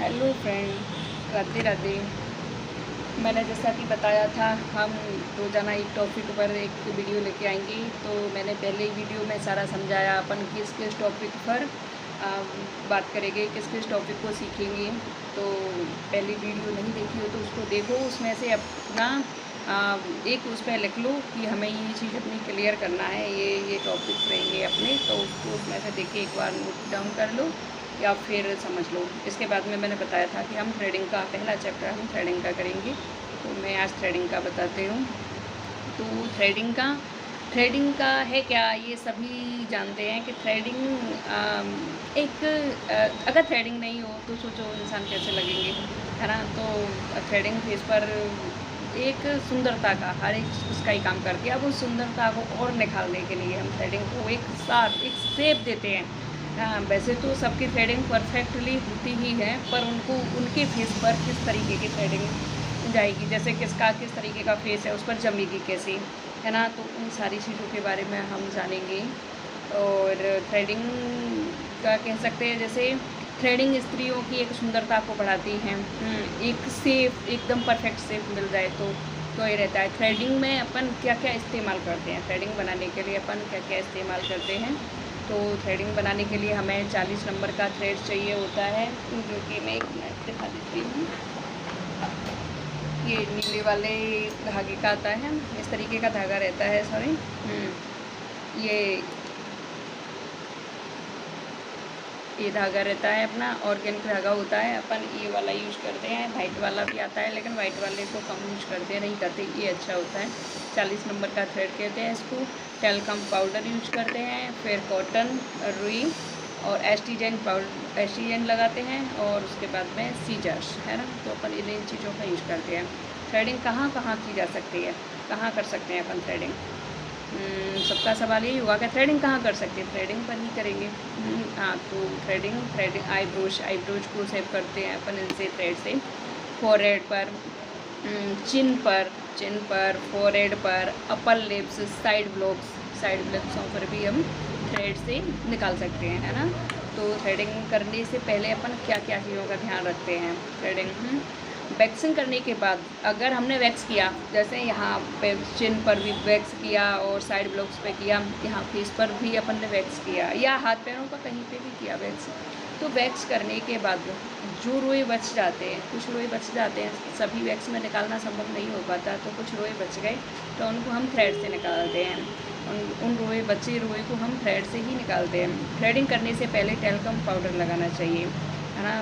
Hello friend, Radhe Radhe. मैंने जैसा कि बताया था, हम रोज़ाना एक टॉपिक पर एक वीडियो लेके आएंगे। तो मैंने पहले वीडियो में सारा समझाया अपन किस किस टॉपिक पर बात करेंगे, किस किस टॉपिक को सीखेंगे। तो पहली वीडियो नहीं देखी हो तो उसको देखो, उसमें से अपना एक उस पर लिख लो कि हमें ये चीज़ अपनी क्लियर करना है, ये टॉपिक रहेंगे अपने। तो उसको उसमें से देख के एक बार नोट डाउन कर लो या फिर समझ लो। इसके बाद में मैंने बताया था कि हम थ्रेडिंग का पहला चैप्टर हम थ्रेडिंग का करेंगे। तो मैं आज थ्रेडिंग का बताती हूँ। तो थ्रेडिंग का है क्या, ये सभी जानते हैं कि थ्रेडिंग अगर थ्रेडिंग नहीं हो तो सोचो इंसान कैसे लगेंगे, है ना। तो थ्रेडिंग फेस पर एक सुंदरता का हर एक उसका ही काम करके, अब उस सुंदरता को और निखारने के लिए हम थ्रेडिंग को एक साथ एक शेप देते हैं। हाँ, वैसे तो सबकी थ्रेडिंग परफेक्टली होती ही है, पर उनको उनके फेस पर किस तरीके की थ्रेडिंग जाएगी, जैसे किसका किस तरीके का फेस है उस पर जमेगी कैसे, है ना। तो उन सारी चीज़ों के बारे में हम जानेंगे। और थ्रेडिंग का कह सकते हैं, जैसे थ्रेडिंग स्त्रियों की एक सुंदरता को बढ़ाती हैं। एक सेफ एकदम परफेक्ट सेफ मिल जाए तो ये रहता है। थ्रेडिंग में अपन क्या क्या इस्तेमाल करते हैं, थ्रेडिंग बनाने के लिए अपन क्या क्या इस्तेमाल करते हैं। तो थ्रेडिंग बनाने के लिए हमें 40 नंबर का थ्रेड चाहिए होता है, जो कि मैं एक मिनट दिखा देती हूँ। ये नीले वाले धागे का आता है, इस तरीके का धागा रहता है, सॉरी। ये धागा रहता है अपना, ऑर्गेनिक धागा होता है। अपन ये वाला यूज़ करते हैं, वाइट वाला भी आता है लेकिन वाइट वाले को कम यूज करते हैं, नहीं करते, ये अच्छा होता है। 40 नंबर का थ्रेड कहते हैं इसको। टेलकम पाउडर यूज करते हैं, फिर कॉटन, रुई और एस्टीजन लगाते हैं, और उसके बाद में सीजर्स, है ना। तो अपन इन चीज़ों का यूज़ करते हैं। थ्रेडिंग कहाँ कहाँ की जा सकती है, कहाँ कर सकते हैं अपन थ्रेडिंग। सबका सवाल यही हुआ कि थ्रेडिंग कहाँ कर सकते हैं, थ्रेडिंग पर ही करेंगे। हाँ, तो थ्रेडिंग आईब्रोज को सेव करते हैं अपन इनसे, थ्रेड से। फोरहेड पर, चिन पर, फोरहेड पर, अपर लिप्स, साइड ब्लॉक्सों पर भी हम थ्रेड से निकाल सकते हैं, है ना। तो थ्रेडिंग करने से पहले अपन क्या क्या चीज़ों का ध्यान रखते हैं। थ्रेडिंग वैक्सिंग करने के बाद अगर हमने वैक्स किया, जैसे यहाँ पे चिन पर भी वैक्स किया और साइड ब्लॉक्स पे किया, यहाँ फेस पर भी अपन ने वैक्स किया या हाथ पैरों पर कहीं पे भी किया वैक्स, तो वैक्स करने के बाद जो रोए बच जाते हैं, कुछ रोए बच जाते हैं, सभी वैक्स में निकालना संभव नहीं हो पाता, तो कुछ रोए बच गए तो उनको हम थ्रेड से निकालते हैं। उन बचे रोए को हम थ्रेड से ही निकालते हैं। थ्रेडिंग करने से पहले टेलकम पाउडर लगाना चाहिए, है ना।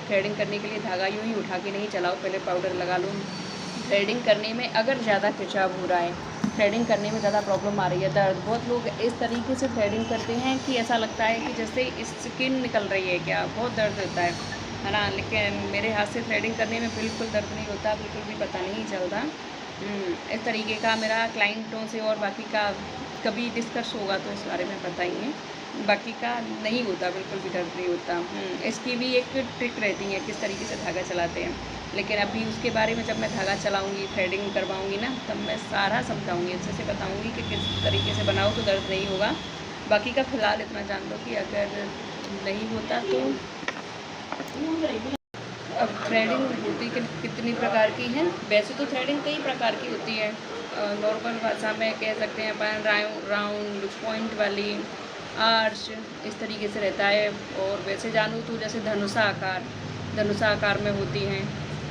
थ्रेडिंग करने के लिए धागा यूँ ही उठा के नहीं चलाओ, पहले पाउडर लगा लो। थ्रेडिंग करने में अगर ज़्यादा खिंचाव हो रहा है, थ्रेडिंग करने में ज़्यादा प्रॉब्लम आ रही है, दर्द, बहुत लोग इस तरीके से थ्रेडिंग करते हैं कि ऐसा लगता है कि जैसे स्किन निकल रही है क्या, बहुत दर्द होता है ना। लेकिन मेरे हाथ से थ्रेडिंग करने में बिल्कुल दर्द नहीं होता, बिल्कुल भी पता नहीं चलता। इस तरीके का मेरा क्लाइंटों से और बाकी का कभी डिस्कस होगा तो इस बारे में बताएंगे, बाकी का नहीं होता, बिल्कुल भी दर्द नहीं होता। इसकी भी एक ट्रिक रहती है किस तरीके से धागा चलाते हैं, लेकिन अभी उसके बारे में जब मैं धागा चलाऊंगी, थ्रेडिंग करवाऊंगी ना, तब मैं सारा समझाऊंगी, अच्छे से बताऊंगी कि किस तरीके से बनाओ तो दर्द नहीं होगा। बाकी का फ़िलहाल इतना जान लो कि अगर नहीं होता तो। अब थ्रेडिंग होती कितनी प्रकार की है, वैसे तो थ्रेडिंग कई प्रकार की होती है। नॉर्मल भाषा में कह सकते हैं अपन राउंड, पॉइंट वाली, आर्च, इस तरीके से रहता है। और वैसे जानूँ तो जैसे धनुषा आकार में होती हैं,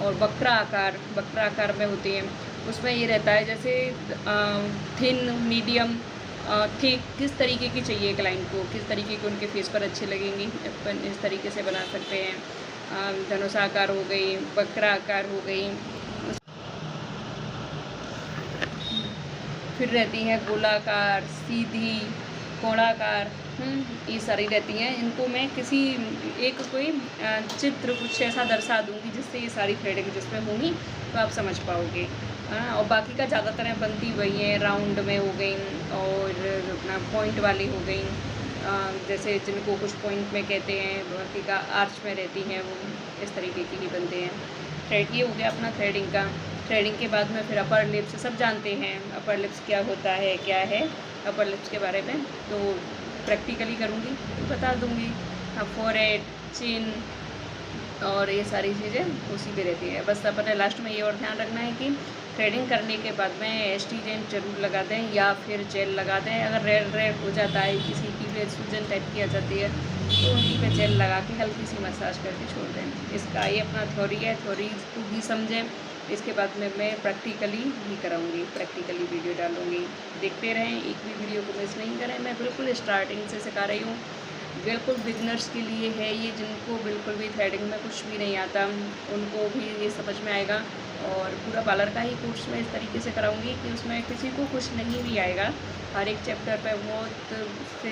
और वक्र आकार में होती हैं। उसमें ये रहता है जैसे थिन, मीडियम, थिक, किस तरीके की चाहिए क्लाइंट को, किस तरीके के उनके फेस पर अच्छे लगेंगी, अपन इस तरीके से बना सकते हैं। धनुषा आकार हो गई, वक्र आकार हो गई, फिर रहती हैं गोलाकार, सीधी, कोणाकार, ये सारी रहती हैं। इनको मैं किसी एक कोई चित्र कुछ ऐसा दर्शा दूंगी जिससे ये सारी थ्रेडिंग जिसमें होंगी तो आप समझ पाओगे। और बाकी का ज़्यादातर बनती वही है, राउंड में हो गई और अपना पॉइंट वाली हो गई, जैसे जिनको कुछ पॉइंट में कहते हैं, बाकी का आर्च में रहती हैं, वो इस तरीके की ही बनते हैं। थ्रेड ये हो गया अपना थ्रेडिंग का। थ्रेडिंग के बाद में फिर अपर लिप्स, सब जानते हैं अपर लिप्स क्या होता है, क्या है अपर लिप्स के बारे में, तो प्रैक्टिकली करूँगी तो बता दूँगी। फोरहेड, चिन, और ये सारी चीज़ें उसी पे रहती है। बस अपने लास्ट में ये और ध्यान रखना है कि थ्रेडिंग करने के बाद में एस्टीजेंट जरूर लगा दें या फिर जेल लगा दें। अगर रेड रेड हो जाता है, किसी की पे सूजन टाइप की आ जाती है, तो उनकी पे जेल लगा के हल्की सी मसाज करके छोड़ दें। इसका ये अपना थ्योरी है, थ्योरी को भी समझें। इसके बाद में मैं प्रैक्टिकली भी कराऊंगी, प्रैक्टिकली वीडियो डालूंगी। देखते रहें, एक भी वीडियो को मिस नहीं करें। मैं बिल्कुल स्टार्टिंग से सिखा रही हूँ, बिल्कुल बिगनर्स के लिए है ये, जिनको बिल्कुल भी थ्रेडिंग में कुछ भी नहीं आता उनको भी ये समझ में आएगा। और पूरा पार्लर का ही कोर्स मैं इस तरीके से कराऊंगी कि उसमें किसी को कुछ नहीं भी आएगा। हर एक चैप्टर पे बहुत से